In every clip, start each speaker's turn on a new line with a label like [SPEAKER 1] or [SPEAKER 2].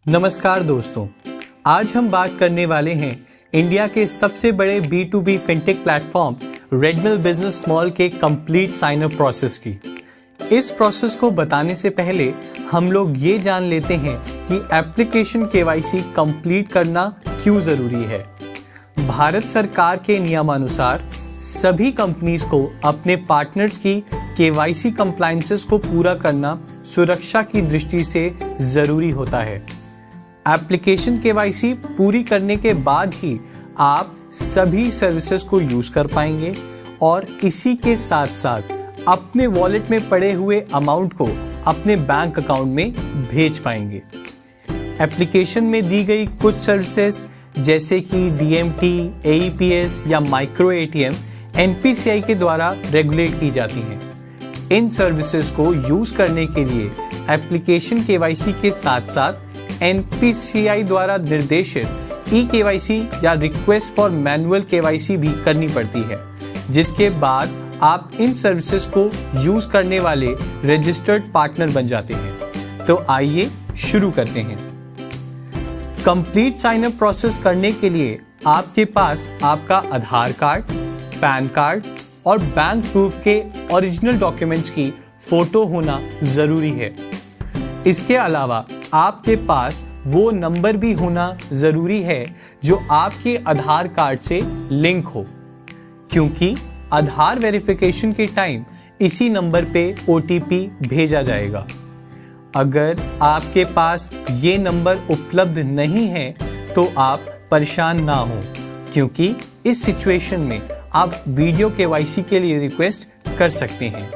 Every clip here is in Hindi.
[SPEAKER 1] नमस्कार दोस्तों, आज हम बात करने वाले हैं इंडिया के सबसे बड़े B2B fintech platform रेडमिल business small के कंप्लीट साइन अप प्रोसेस की। इस प्रोसेस को बताने से पहले हम लोग ये जान लेते हैं कि एप्लीकेशन KYC कंप्लीट करना क्यों जरूरी है। भारत सरकार के नियमानुसार सभी कंपनीज को अपने पार्टनर्स की KYC कंप्लायंसेस को पूरा करना सुरक्षा की दृष्टि से जरूरी होता है। एप्लीकेशन KYC पूरी करने के बाद ही आप सभी सर्विसेज को यूज कर पाएंगे और इसी के साथ साथ अपने वॉलेट में पड़े हुए अमाउंट को अपने बैंक अकाउंट में भेज पाएंगे। एप्लीकेशन में दी गई कुछ सर्विसेज जैसे कि DMT, AEPS या माइक्रो ATM NPCI के द्वारा रेगुलेट की जाती हैं। इन सर्विसेज को यूज करने के लिए एप्लीकेशन KYC के साथ साथ NPCI द्वारा निर्देशित eKYC या रिक्वेस्ट फॉर मैनुअल KYC भी करनी पड़ती है, जिसके बाद आप इन सर्विसेज को यूज करने वाले रजिस्टर्ड पार्टनर बन जाते हैं। तो आइए शुरू करते हैं। कंप्लीट साइन अप प्रोसेस करने के लिए आपके पास आपका आधार कार्ड, पैन कार्ड और बैंक प्रूफ के ओरिजिनल डॉक्यूमेंट्स की फोटो होना जरूरी है। इसके अलावा आपके पास वो नंबर भी होना जरूरी है जो आपके आधार कार्ड से लिंक हो, क्योंकि आधार वेरिफिकेशन के टाइम इसी नंबर पे OTP भेजा जाएगा। अगर आपके पास ये नंबर उपलब्ध नहीं है तो आप परेशान ना हो, क्योंकि इस सिचुएशन में आप वीडियो KYC के लिए रिक्वेस्ट कर सकते हैं।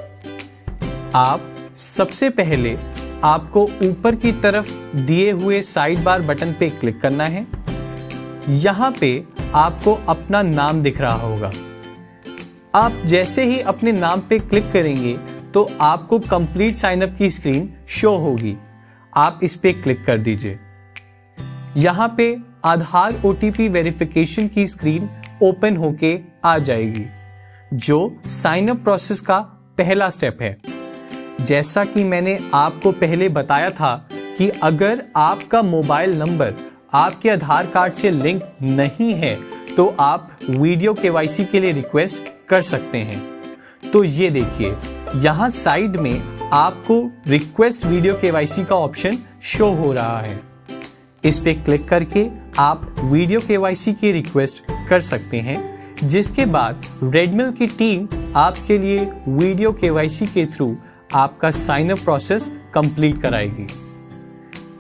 [SPEAKER 1] आप सबसे पहले आपको ऊपर की तरफ दिए हुए साइड बार बटन पे क्लिक करना है। यहां पे आपको अपना नाम दिख रहा होगा। आप जैसे ही अपने नाम पे क्लिक करेंगे तो आपको कंप्लीट साइन अप की स्क्रीन शो होगी। आप इस पे क्लिक कर दीजिए। यहां पे आधार OTP वेरिफिकेशन की स्क्रीन ओपन होके आ जाएगी, जो साइन अप प्रोसेस का पहला स्टेप है। जैसा कि मैंने आपको पहले बताया था कि अगर आपका मोबाइल नंबर आपके आधार कार्ड से लिंक नहीं है तो आप वीडियो KYC के लिए रिक्वेस्ट कर सकते हैं। तो ये देखिए, यहाँ साइड में आपको रिक्वेस्ट वीडियो KYC का ऑप्शन शो हो रहा है। इस पे क्लिक करके आप वीडियो KYC की रिक्वेस्ट कर सकते हैं, जिसके बाद रेडमिल की टीम आपके लिए वीडियो KYC के थ्रू आपका साइन अप प्रोसेस कंप्लीट कराएगी।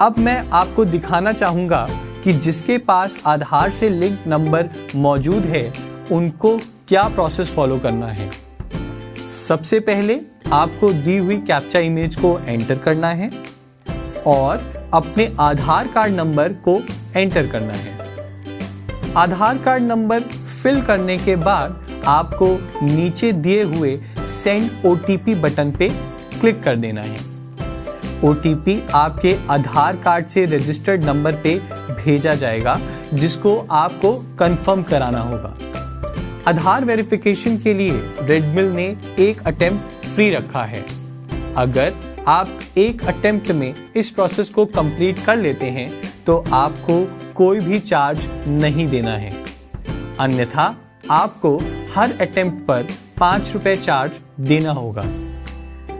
[SPEAKER 1] अब मैं आपको दिखाना चाहूंगा कि जिसके पास आधार से लिंक नंबर मौजूद है उनको क्या प्रोसेस फॉलो करना है। सबसे पहले आपको दी हुई कैप्चा इमेज को एंटर करना है और अपने आधार कार्ड नंबर को एंटर करना है। आधार कार्ड नंबर फिल करने के बाद आपको नीचे दिए हुए सेंड OTP बटन पे क्लिक कर देना है। OTP आपके आधार कार्ड से रजिस्टर्ड नंबर पे भेजा जाएगा, जिसको आपको कंफर्म कराना होगा। आधार वेरिफिकेशन के लिए रेडमिल ने एक अटेम्प्ट फ्री रखा है। अगर आप एक अटेम्प्ट में इस प्रोसेस को कंप्लीट कर लेते हैं तो आपको कोई भी चार्ज नहीं देना है, अन्यथा आपको हर अटेम्प्ट पर 5 रुपए चार्ज देना होगा।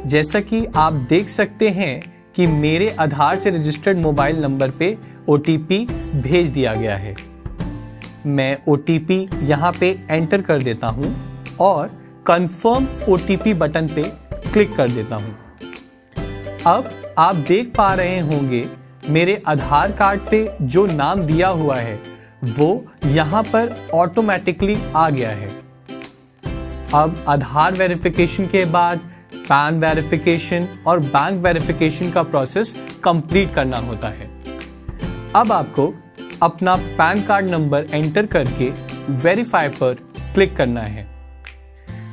[SPEAKER 1] जैसा कि आप देख सकते हैं कि मेरे आधार से रजिस्टर्ड मोबाइल नंबर पे OTP भेज दिया गया है। मैं OTP यहाँ पे एंटर कर देता हूँ और कंफर्म OTP बटन पे क्लिक कर देता हूँ। अब आप देख पा रहे होंगे मेरे आधार कार्ड पे जो नाम दिया हुआ है वो यहाँ पर ऑटोमेटिकली आ गया है। अब आधार वेरिफिकेशन के बाद पैन वेरिफिकेशन और बैंक वेरिफिकेशन का प्रोसेस कंप्लीट करना होता है। अब आपको अपना पैन कार्ड नंबर एंटर करके वेरीफाई पर क्लिक करना है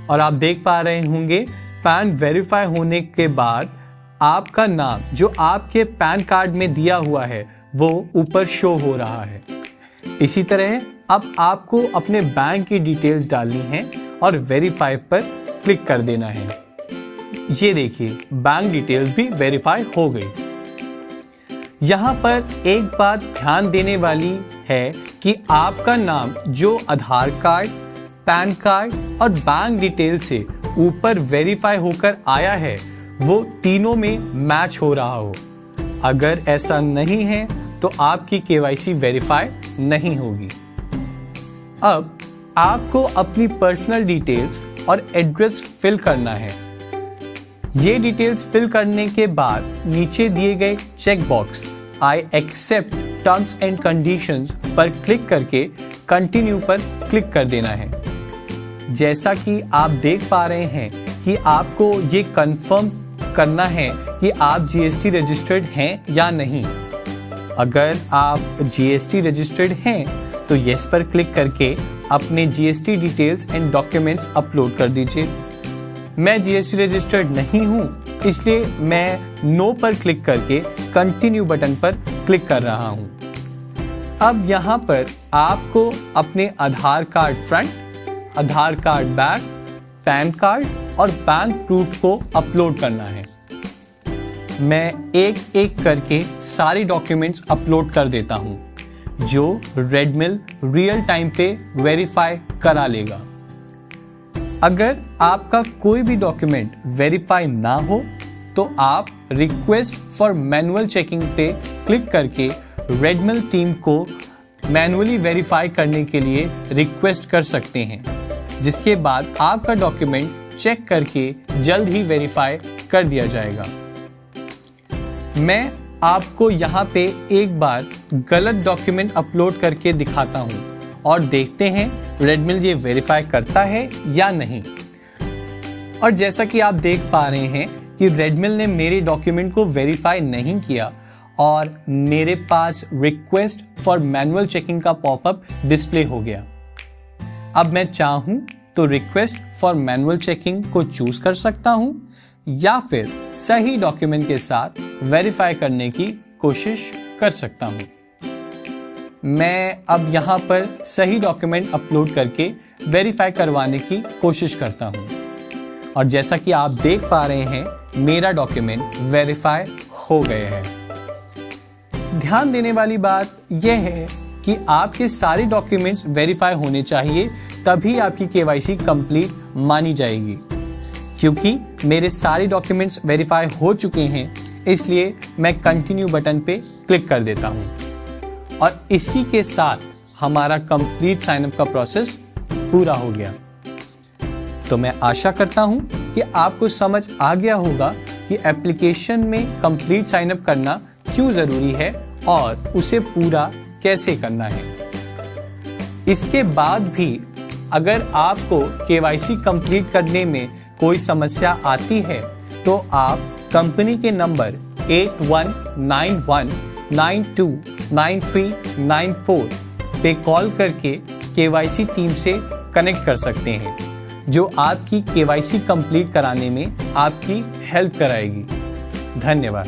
[SPEAKER 1] और आप देख पा रहे होंगे पैन वेरीफाई होने के बाद आपका नाम जो आपके पैन कार्ड में दिया हुआ है वो ऊपर शो हो रहा है। इसी तरह अब आपको अपने बैंक की डिटेल्स डालनी है और वेरीफाई पर क्लिक कर देना है। ये देखिए, बैंक डिटेल्स भी वेरीफाई हो गई। यहाँ पर एक बात ध्यान देने वाली है कि आपका नाम जो आधार कार्ड, पैन कार्ड और बैंक डिटेल से ऊपर वेरीफाई होकर आया है वो तीनों में मैच हो रहा हो। अगर ऐसा नहीं है तो आपकी केवाईसी वेरीफाई नहीं होगी। अब आपको अपनी पर्सनल डिटेल्स और एड्रेस फिल करना है। ये डिटेल्स फिल करने के बाद नीचे दिए गए check box I accept terms and conditions पर क्लिक करके कंटिन्यू पर क्लिक कर देना है। जैसा कि आप देख पा रहे हैं कि आपको ये कंफर्म करना है कि आप जीएसटी रजिस्टर्ड हैं या नहीं। अगर आप जीएसटी रजिस्टर्ड हैं तो यस पर क्लिक करके अपने GST details and documents upload कर दीजिए। मैं जीएसटी रजिस्टर्ड नहीं हूं, इसलिए मैं नो पर क्लिक करके कंटिन्यू बटन पर क्लिक कर रहा हूं। अब यहां पर आपको अपने आधार कार्ड फ्रंट, आधार कार्ड बैक, पैन कार्ड और बैंक प्रूफ को अपलोड करना है। मैं एक एक करके सारे डॉक्यूमेंट्स अपलोड कर देता हूं जो रेडमिल रियल टाइम पे वेरीफाई करा लेगा। अगर आपका कोई भी डॉक्यूमेंट वेरीफाई ना हो तो आप रिक्वेस्ट फॉर मैनुअल चेकिंग पे क्लिक करके रेडमिल टीम को मैनुअली वेरीफाई करने के लिए रिक्वेस्ट कर सकते हैं, जिसके बाद आपका डॉक्यूमेंट चेक करके जल्द ही वेरीफाई कर दिया जाएगा। मैं आपको यहाँ पे एक बार गलत डॉक्यूमेंट अपलोड करके दिखाता हूँ और देखते हैं रेडमिल ये वेरीफाई करता है या नहीं। और जैसा कि आप देख पा रहे हैं कि रेडमिल ने मेरे डॉक्यूमेंट को वेरीफाई नहीं किया और मेरे पास रिक्वेस्ट फॉर मैनुअल चेकिंग का पॉपअप डिस्प्ले हो गया। अब मैं चाहूं तो रिक्वेस्ट फॉर मैनुअल चेकिंग को चूज कर सकता हूं या फिर सही डॉक्यूमेंट के साथ वेरीफाई करने की कोशिश कर सकता हूं। मैं अब यहां पर सही डॉक्यूमेंट अपलोड करके वेरीफाई करवाने की कोशिश करता हूं और जैसा कि आप देख पा रहे हैं मेरा डॉक्यूमेंट वेरीफाई हो गए हैं। ध्यान देने वाली बात यह है कि आपके सारे डॉक्यूमेंट्स वेरीफाई होने चाहिए, तभी आपकी केवाईसी कंप्लीट मानी जाएगी। क्योंकि मेरे सारे डॉक्यूमेंट्स वेरीफाई हो चुके हैं, इसलिए मैं कंटिन्यू बटन पे क्लिक कर देता हूं और इसी के साथ हमारा कंप्लीट साइनअप का प्रोसेस पूरा हो गया। तो मैं आशा करता हूं कि आपको समझ आ गया होगा कि एप्लीकेशन में कंप्लीट साइनअप करना क्यों जरूरी है और उसे पूरा कैसे करना है। इसके बाद भी अगर आपको केवाईसी कंप्लीट करने में कोई समस्या आती है तो आप कंपनी के नंबर 8191929394 पे कॉल करके केवाईसी टीम से कनेक्ट कर सकते हैं, जो आपकी केवाईसी कंप्लीट कराने में आपकी हेल्प कराएगी। धन्यवाद।